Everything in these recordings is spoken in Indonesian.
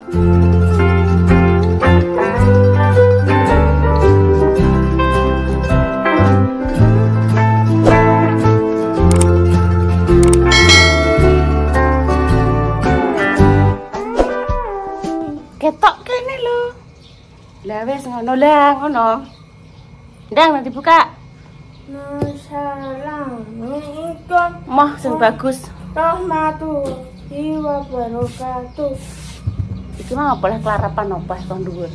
Ketok kene lho. Lah wis ngono lah, ngono. Ndang nanti buka. Assalamualaikum. Mah sing bagus. Rahmatullahi wabarakatuh. Iki mah boleh kelarapan apa kon dhuwur.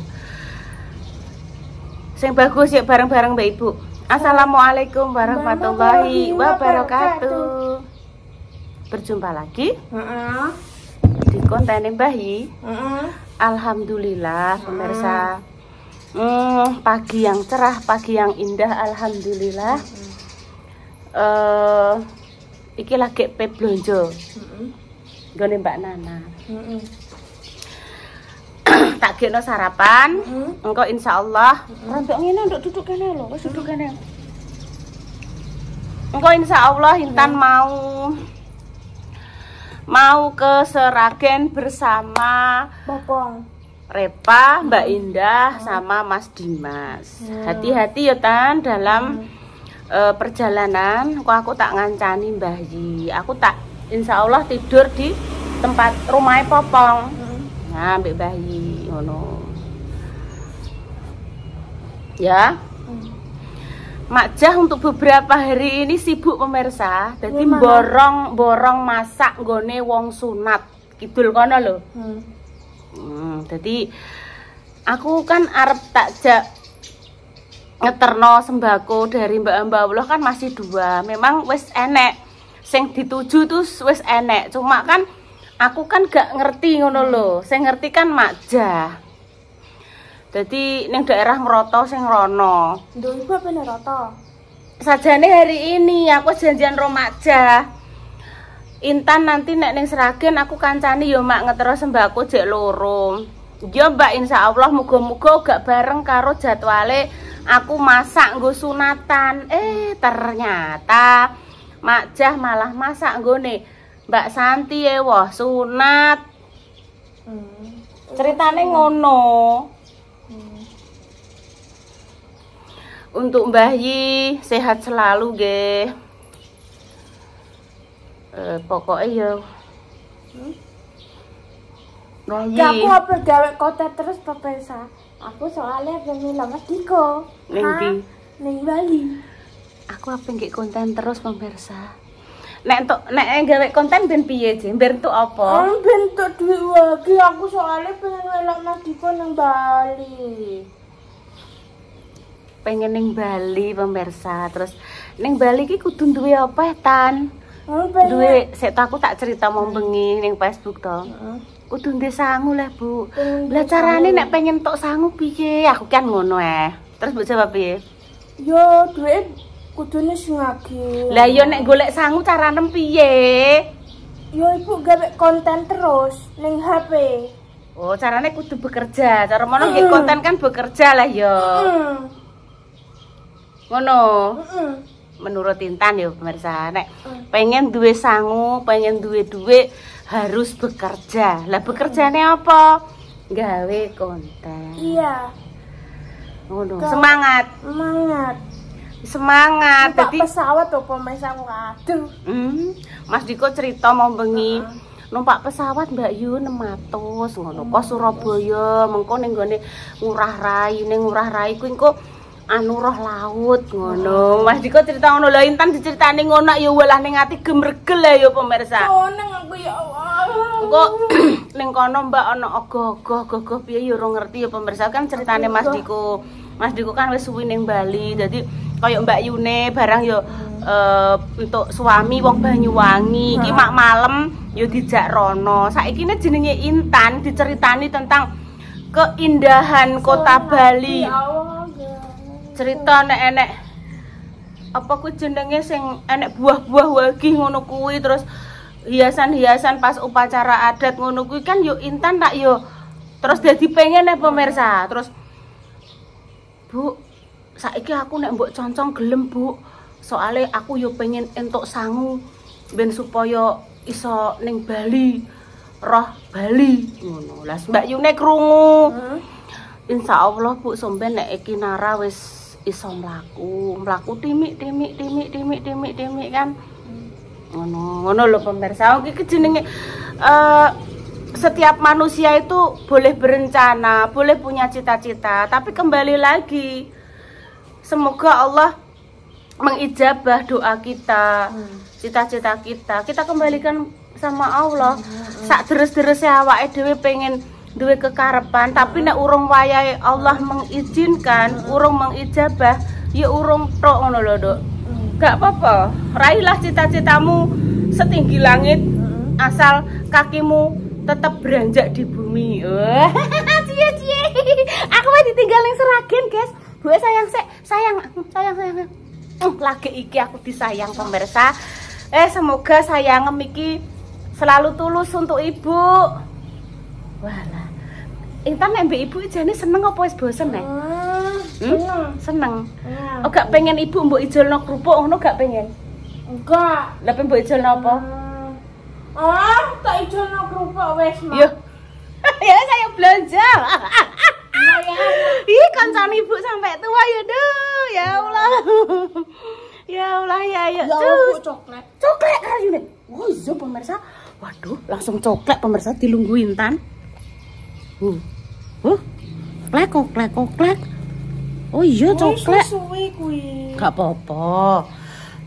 Sing bagus ya bareng-bareng Mbak Ibu. Assalamualaikum warahmatullahi wabarakatuh. Berjumpa lagi di konten Mbah Yi. Alhamdulillah pemirsa. Pagi yang cerah, pagi yang indah, alhamdulillah. Iki lagi pe blonjo. Nggone Mbak Nana. Tak gekno sarapan. Engko insyaallah rontok ngene nduk duduk kene lho, wis duduk kene. Engko insyaallah Intan mau ke Seragen bersama Bokong. Repa, Mbak Indah, sama Mas Dimas. Hati-hati ya Tan dalam perjalanan. Aku tak ngancani Mbah Yi. Aku tak insya Allah tidur di tempat rumahnya Popong. Nah, Mbak Mbah Yi, ngono. Ya. Makjah untuk beberapa hari ini sibuk pemirsa. Jadi borong masak nggone wong sunat. Kidul kono lho. Jadi aku kan arep takjak ngeterno sembako dari Mbak Allah kan masih 2. Memang wis enek sing dituju tuh wis enek. Cuma kan aku kan gak ngerti ngono lho. Sing ngerti kan Makjah. Jadi ning daerah Meroto sing rono. Nduk iku apa Meroto? Sajane hari ini aku janjian ro Makjah. Intan nanti nek ning Seragen aku kancani yo mak ngetero sembako jek loro. Yo Mbak insyaallah muga-muga gak bareng karo jadwale aku masak nggo sunatan. Ternyata Makjah malah masak nggone Mbak Santi wah sunat. Ceritane ngono. Untuk Mbah Yi sehat selalu nggih. Pokoknya ya Mbah Yi. Aku apa gawe konten terus pemirsa. Aku soalnya pengen Mas Diko. Ning Bali. Aku apa nggih konten terus pemirsa. Nek gawe konten ben piye, Je? Ben entuk apa? Bentuk duit lagi aku soalnya pengen ngelak Mas Diko nang Bali. Pengen ning Bali pemirsa. Terus ning Bali ki kudu duwe apa Tan? Duwe sik aku tak cerita mau bengi ning Facebook to. Kudu ndek sangu lah Bu. Lah carane nek pengen tok sangu piye? Aku kan ngono Terus mbok jawab piye? Yo duit kudune sing akeh. Lah yo nek golek sangu carane piye? Yo ibu gawe konten terus ning HP. Oh, carane kudu bekerja. Cara mono nggih konten kan bekerja lah yo. Ngono. Menurut Intan ya pemirsa, nek pengen duwe sangu, pengen duwe duit harus bekerja. Lah bekerjane apa? Gawe konten. Iya. Ngono. Semangat. Jadi pesawat to pemirsa aku aduh. Mas Diko cerita mau bengi numpak pesawat Mbak Yu 600 ngono. Kok Surabaya mengko ning gone Ngurah Rai kuwi engko anu roh laut ngono. Mas Diko cerita ngono lho. Intan diceritani ngono ya walah ning ati gemregel ya pemirsa. Seneng aku ya Allah. Engko ning kono Mbak ana ogoh-ogoh piye ya ora ngerti ya pemirsa kan ceritane Mas Diko. Mas Diko kan wis suwi ning Bali. Dadi kaya Mbak Yune barang ya untuk suami wong Banyuwangi iki mak malem ya dijak rono. Saiki ne jenenge Intan diceritani tentang keindahan kota Bali. Cerita enek apa ku jenenge sing enek buah-buah wagi ngono kuwi terus hiasan-hiasan pas upacara adat ngono kuwi kan yo Intan tak yo terus dadi pengen pemirsa. Terus Bu, saiki aku nek mbok concong gelem Bu. Soale aku yo pengen entuk sangu ben supaya iso ning Bali. roh Bali ngono. Lah Mbak Yune krungu. Insya Allah Bu sampean nek iki Nara wis iso mlaku timik kan. Ngono lho pemirsa. Iki jenenge setiap manusia itu boleh berencana, boleh punya cita-cita, tapi kembali lagi semoga Allah mengijabah doa kita, cita-cita kita kembalikan sama Allah. Sak deres-derese awake dhewe pengen duwe kekarepan, tapi nek urung wayahe Allah mengizinkan, urung mengijabah, ya urung tok ngono lho, Dok. Gak apa-apa, raihlah cita-citamu setinggi langit, asal kakimu tetap beranjak di bumi. Cie. Aku mau ditinggal yang Seragen, guys. Bu sayang. Lagi iki aku disayang pemirsa. Semoga sayang iki selalu tulus untuk ibu. Walah. Intan nek mbek ibu jane seneng apa wis bosen nek? Seneng. Oh gak pengen ibu mbok ijolno kerupuk ngono gak pengen? Enggak. Lah pengen mbok ijolno apa? Tak ijolno kerupuk wis mah. Yo. Ya saya belanja. Ih kancane ibu sampai tua ya duh. Ya Allah. Ya Allah ya. Terus coklat. Coklat kayune. Oh iya pemirsa. Waduh, langsung coklat pemirsa dilunggu Intan. Klek. Oh iya coklat. Suwi kuwi. Gak apa-apa.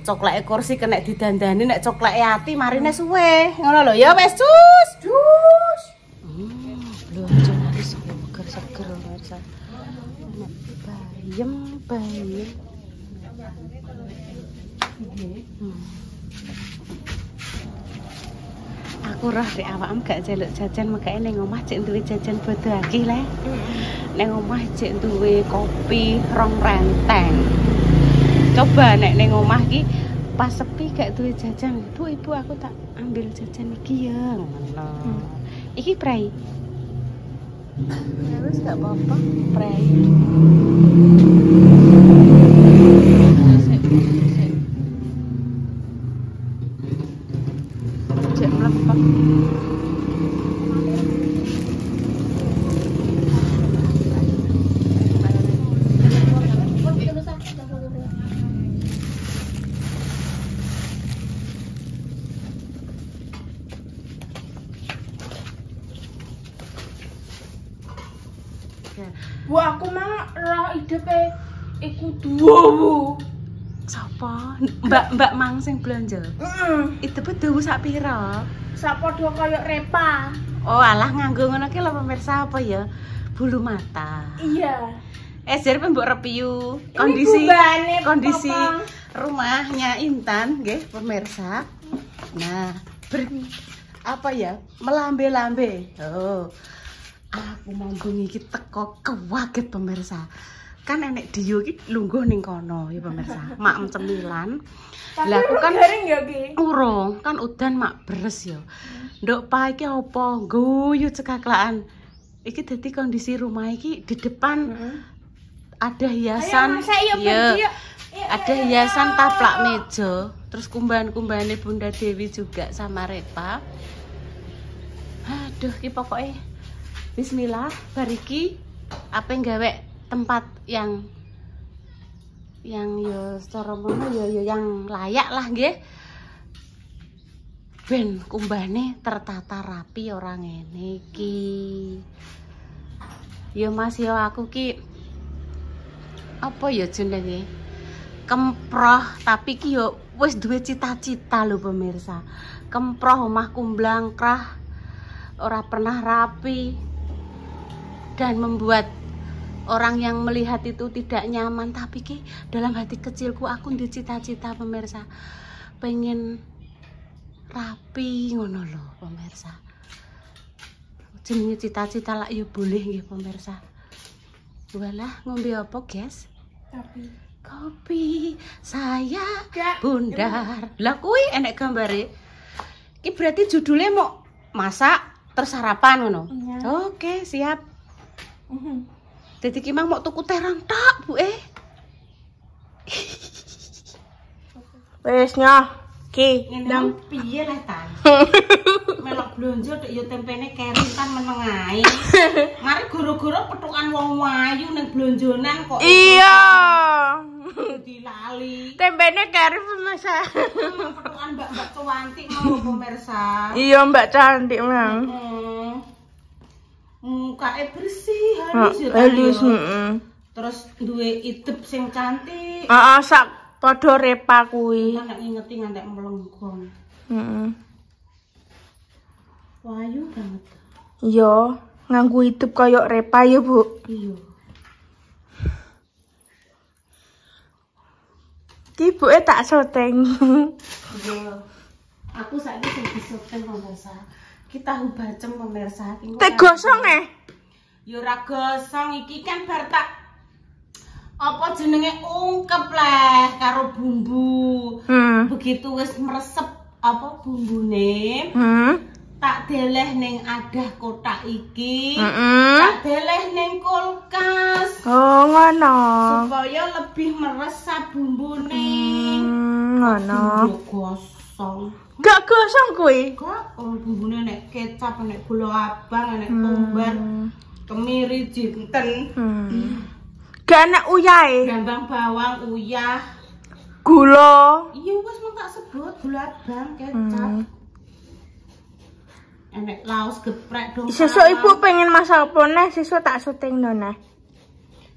Coklat kursi kena didandani nek coklat ati marine suwe. Ngono lho ya wes cus. Lho aja nari seger pemirsa. Bayem. Aku roh rek awakmu gak jaluk jajan mekake ning omah cek duwe jajan bodo akeh le. Ning omah cek duwe kopi rong renteng. Coba nek ning omah iki pas sepi gak duwe jajan, ibu aku tak ambil jajan iki ya ngono. Iki prei. Ya wis gak apa-apa, prei. Cek mlepet. Bu aku mah roh idepe iku duwu. Sapa? Mbak Mang sing blanja. Itu betul sak pira? Sak padha kaya Repa. Oh, alah nganggo ngono ki lho pemirsa apa ya? Bulu mata. Iya. Jadi mbok review kondisi rumahnya Intan nggih pemirsa. Nah, apa ya? Melambe-lambe. Oh. Aku mau bengi iki teko kewaget pemirsa. Kan enek Dio iki lungguh ning kono ya pemirsa. Mak cemilan. Lah aku kan garing ya ki. Urung, kan udan mak beres ya. Nduk pa iki apa? Guyu cekaklaan. Iki dadi kondisi rumah iki di depan ada hiasan. Ya. Ada hiasan taplak meja, terus kumbahan-kumbahane Bunda Dewi juga sama Repa. Aduh, ki pokoknya bismillah, bariki apa yang gawe tempat yang yo secara mono yo yang layak lah nggih. Ben kumbahane tertata rapi orang ngene iki. Yo Mas yo aku ki apa ya jenenge? Kemproh tapi ki yo wis duwe cita-cita lho pemirsa. Kemproh omah kumblangkrah, ora pernah rapi. Dan membuat orang yang melihat itu tidak nyaman, tapi ki dalam hati kecilku aku ndek cita-cita pemirsa pengen rapi ngono lho pemirsa. Jenenge cita-cita lak yo boleh nggih pemirsa. Walah ngombe apa guys? Kopi saya bundar. Lah kuwi enek gambare. Ki berarti judulnya mau masak terus sarapan ngono. Oke, siap. Jadi ki mang mau tuku terang tak, Bu. Wes nyah, Ki, Nang piye lah tan. Melok blonjo nek yo tempene keri kan meneng ae. Mari goro-goro petukan wong wayu ning blonjonan kok. Iya. Dilali. Tempene keri pemirsa. Petukan mbak-mbak cantik mau pemirsa. Iya Mbak cantik Mang. Mukake bersih, halus ya. Halus, Terus duwe itep sing cantik. Heeh, sak padha repa kuwi. Nek ngingeti ngantek melengkung. Heeh. Wayu banget. Iya, nganggo itep kaya repa ya, Bu. Iya. Ki buke tak syuting. Iya. Aku saiki sing disyuting pemirsa. Ki tahu bacem pemirsa. Tek gosong Ya ora gosong iki kan bar tak apa jenenge ungkep leh karo bumbu. Begitu wis meresep apa bumbune. Tak deleh ning adah kotak iki. Tak deleh ning kulkas. Oh, ngono. Supaya lebih meresap bumbune. Ngono. Gosong. Gak gosong kuwi. Kok bumbune nek kecap, nek gula abang, nek tumbar, kemiri, jinten. Gak enak uyahe. Brambang bawang, uyah. Gula. Iya wis mung tak sebut gula abang, kecap. Enek laos geprek dong. Sesuk Ibu pengen masak apa neh, sesuk tak syuting neh.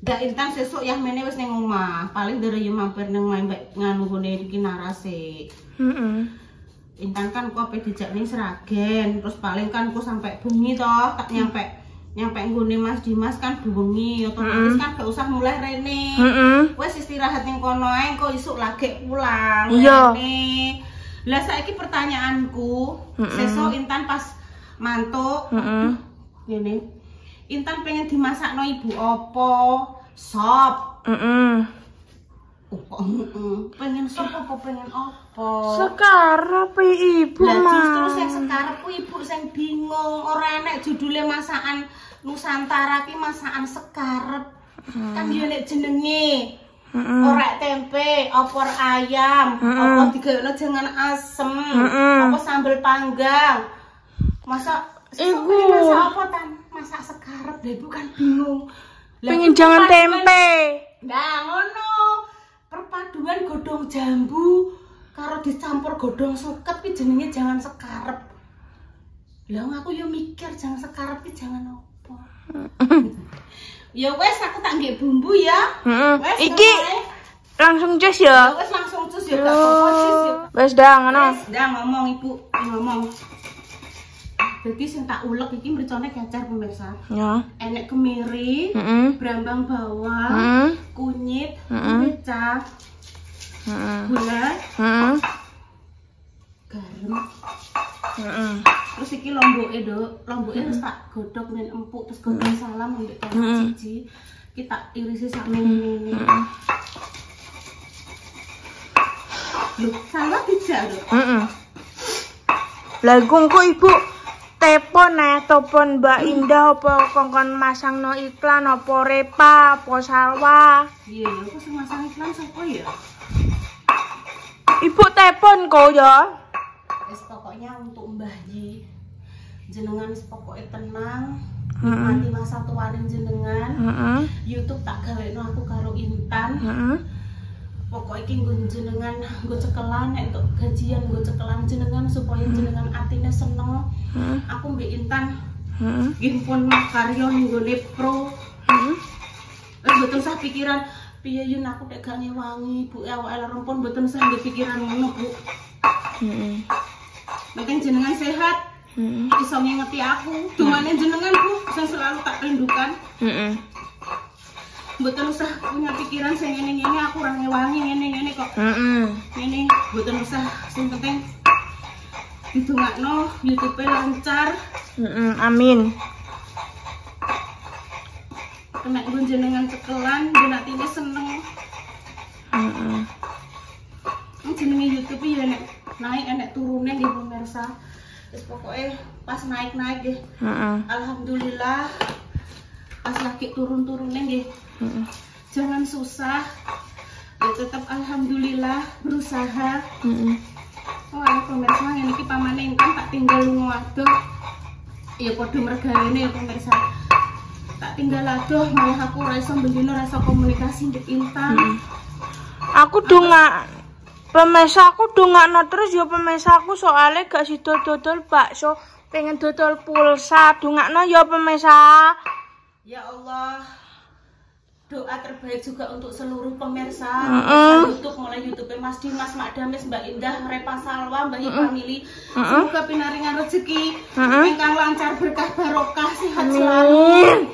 Dak intan sesuk yah mene wis ning omah. Paling dari yo mampir ning mbek nganu gone iki narase. Intan kan kok pe dijak ning Sragen, terus paling kan ku sampai bengi toh, tak nyampe nggone Mas Dimas kan bengi, otomatis kan gak usah mulai rene. Wes istirahat ning kono ae kok isuk lagi pulang. Iya. Lah saiki pertanyaanku, sesuk Intan pas mantuk, ngene. Intan pengen dimasakno ibu apa? Sop. Pengen sop apa pengen apa? Sekarep Ibu Lah mah. justru sing sekarep ibu sing bingung, ora enek judule masakan Nusantara ki masakan sekarep. Kan yo nek jenenge. Orek tempe, opor ayam, apa digaweno jangan asem, apa sambel panggang. Masak Ibu masak apa tan? Masak sekarep deh, Ibu kan bingung. pengen jangan tempe. Nah, ngono. Perpaduan godhong jambu karo dicampur godhong suket ki jenenge jangan sekarep. Lah aku yo mikir jangan sekarep ki jangan apa. Ya wes aku tak nggih bumbu ya. Wes Iki langsung cus ya. wes langsung cus ya gak apa-apa cus ya. Wes dah ngono. Wes dah ngomong Ibu, ngomong. Jadi sing tak ulek iki mricone kecer pemirsa. Ya. Enek kemiri, brambang bawang, kunyit, kecap, gula, garam. Terus iki lomboke, Dok. Lomboke terus tak godhog men empuk terus godhong salam ambek kecap siji. Kita irisi sak mene-mene. Loh, salah tidak, Dok? Lah kok Ibu telepon telepon Mbak Indah apa kongkon masangno iklan apa repa apa salwa. Iya, aku sing masang iklan sapa ya? Ibu telepon kok ya. Wis pokoknya untuk Mbah Yi. Jenengan wis pokoke tenang. Nikmati masa tuane jenengan. YouTube tak gaweno aku karo Intan. Pokoknya iki nggo jenengan nggo cekelan nek untuk gajian nggo cekelan jenengan supaya jenengan atine seneng. Aku mbek Intan nggih pun makarya ning gone pro. Mboten usah pikiran piye yen aku nek gak ngewangi Bu awake lara pun mboten usah nggih pikiran ngono Bu. Penting jenengan sehat. Iso ngingeti aku. Dumane jenengan Bu sing selalu tak rindukan. Mboten usah punya pikiran sing ngene-ngene aku ora ngewangi ngene-ngene kok. Ngene mboten usah, sing penting didongakno YouTube-e lancar. Amin. Kena nggon jenengan cekelan, ben atine seneng. Jenenge YouTube ya nek naik enek turune nggih pemirsa. Wis pokoke pas naik-naik nggih. Alhamdulillah. Pas lagi turun-turunnya nggih. Jangan susah. Ya tetap alhamdulillah berusaha. Oh, ayo pemirsa, ngene iki pamane Intan tak tinggal lunga adoh. Ya padha mergaene ya pemirsa. Tak tinggal adoh, malah aku ora iso bendino ora iso komunikasi mbek Intan. Aku dongak pemirsa, aku dongakno terus ya pemirsa, aku soalnya gak sido dodol bakso, pengen dodol pulsa. Dongakno ya pemirsa. Ya Allah, doa terbaik juga untuk seluruh pemirsa YouTube, mulai YouTube Mas Dimas, Mak Damis, Mbak Indah, Repa Salwa, Mbak Family. Semoga pinaringan rezeki ingkang lancar, berkah barokah, sehat selalu.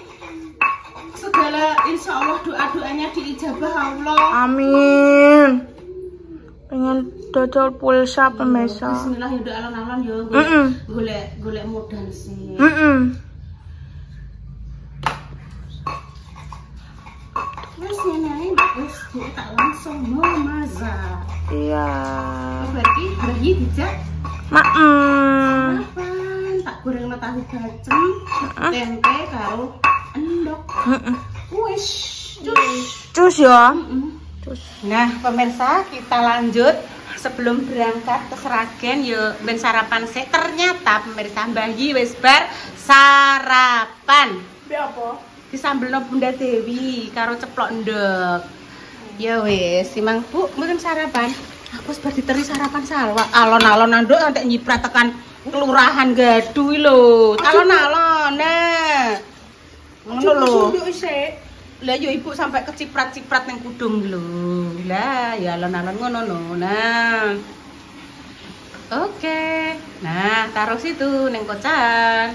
Segala insya Allah doa-doanya diijabah Allah. Amin. Pengen dodol pulsa pemirsa. Bismillah ya doa alon-alon ya. Golek modal sih. Wes ngene wis tak langsung memasak. Iya. Berarti bayi dijak. Maem. Apaan? Tak goreng tahu bacem, tempe karo endok. Wis, Cus ya. Nah, pemirsa, kita lanjut. Sebelum berangkat ke Sragen yo ben sarapan sih. Ternyata pemirsa Mbah Yi wis bar sarapan. Be apa? Disambelno Bunda Dewi karo ceplok ndok. Ya wis, simang Bu, mboten sarapan. Aku wis bar diteri sarapan salwa. Alon-alon ndok antek nyiprat tekan kelurahan Gaduh lho. Alon-alon. Nah. Ngono lho. Lah yo Ibu sampai keciprat-ciprat ning kudung lho. Lah ya alon-alon ngono lho. Nah. Oke. Nah, taruh situ ning kocan.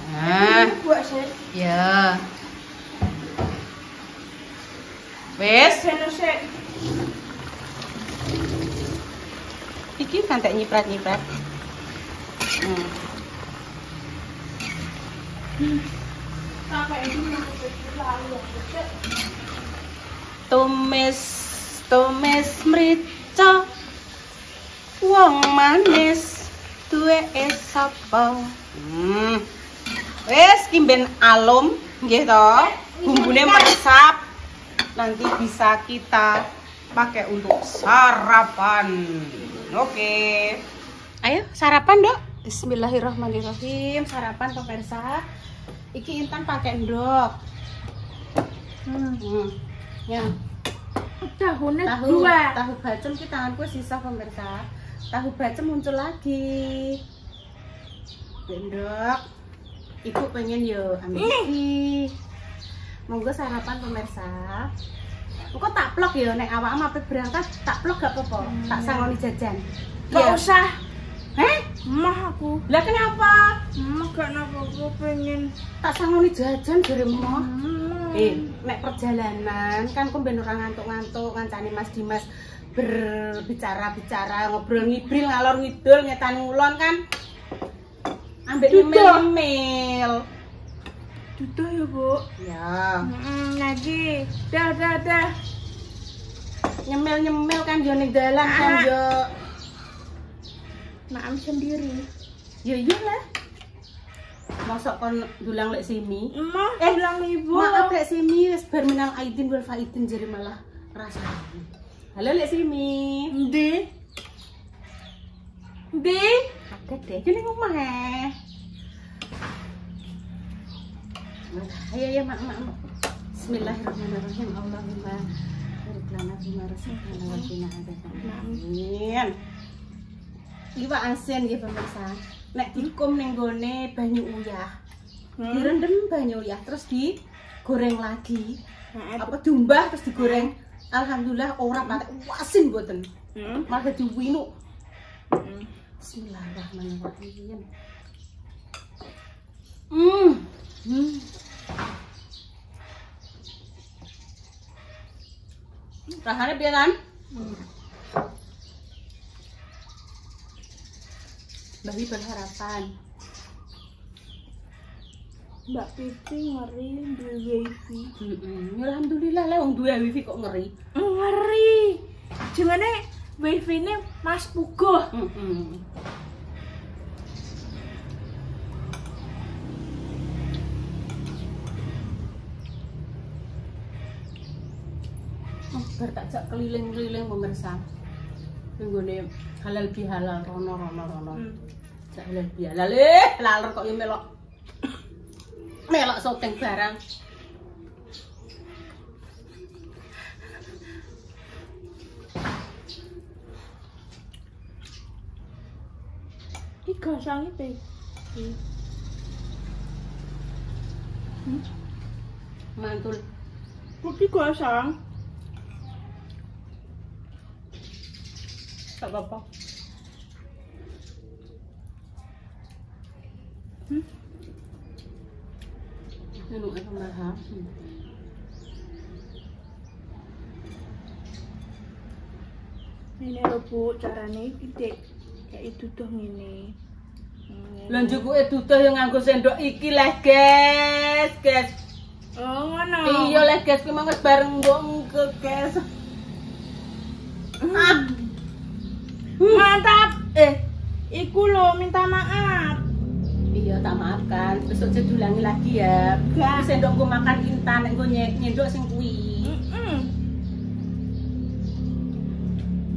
Nah, Buat sih. ya. Wes, iki kan tak nyiprat-nyiprat. Sampai ini Tumis mrica wong manis duwe sapa. Wes kimben alum nggih to. Bumbune meresap. Nanti bisa kita pakai untuk sarapan. Oke. Ayo sarapan, Dok. Bismillahirrahmanirrahim. Sarapan pemirsa. Iki Intan pakai endok. Ya. Tahu bacem ki tanganku sisa pemirsa. Tahu bacem muncul lagi. Endok. Ibu pengen yo ambil iki. Monggo sarapan pemirsa. Engko tak plok yo nek awakmu ape berangkat tak plok gak apa-apa. Tak sangoni jajan. Gak usah. Mah aku. Lah kenapa? Gak napa-napa pengen. Tak sangoni jajan jare mah. Nek perjalanan kan ku ben ora ngantuk-ngantuk ngancani Mas Dimas berbicara-bicara, ngobrol ngibril ngalor ngidul ngetan ngulon kan. Ambek nyemil. Duduh ya, Bu. Ya. Lagi. Dah. Nyemil kan yo ning dalan kan yo. Maam sendiri. Ya iyalah. Mosok kon dulang lek simi. Dulang Ibu. Maaf lek simi wis bar minal aidin wal faidin jare malah rasane. Halo lek simi. Ndi? Ada deh, jadi ngomong Ayo mak. Bismillahirrahmanirrahim. Allahumma barik lana fima razaqtana wa qina adzabannar. Amin. Iwak asin nggih pemirsa. Nek dikum ning gone banyu uyah. Direndem banyu uyah terus digoreng lagi. Apa diumbah terus digoreng. Alhamdulillah ora patek asin mboten. Malah diwinu. Bismillahirrahmanirrahim. Rasanya piye kan? Bagi berharapan. Mbak Pipi ngeri duwe wifi. Alhamdulillah lah wong duwe wifi kok ngeri. Ngeri. Jengane wifi-ne Mas Puguh. Bar tak jak keliling-keliling pemirsa. Nenggone halal bihalal rono. Halal bihalal laler kok yo melok syuting barang. Iki gasange pe. Mantul. Iki gasang. Tak apa-apa. Anu apa mahal? Ini lho Bu, carane iki Dik. Kayak duduh ngene. Lha njukuke duduh yo nganggo sendok iki leh, guys. Oh, ngono. Iya leh, guys, kuwi mah wis bareng nggo guys. Mantap. Iku lho minta maaf. Iya, tak maafkan. Besok aja diulangi lagi ya. Kuwi sendok nggo makan intan, nek nggo nyendok sing kuwi.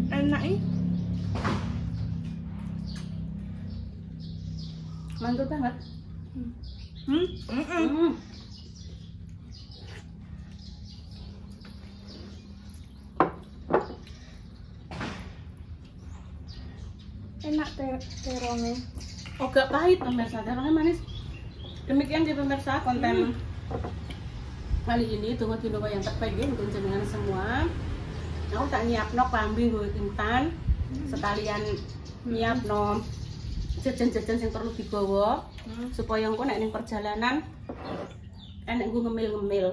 Enak iki. Mantul banget. Enak terongnya. Oh, gak pahit pemirsa, terongnya manis. Demikian di pemirsa konten kali ini. Tunggu dino yang terbaik untuk jenengan semua. Aku tak nyiapno kambing gue intan, sekalian nyiapno jajan-jajan yang perlu dibawa supaya engko nek ning perjalanan enek gue ngemil-ngemil.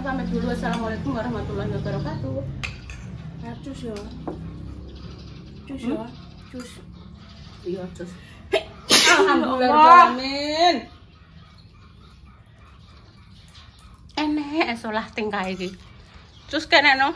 Pamit dulu. Assalamualaikum warahmatullahi wabarakatuh. Cus ya. Cus ya. Cus. Iya, cus. Alhamdulillah. Amin. Enek solah tingkah iki. Cus kene no.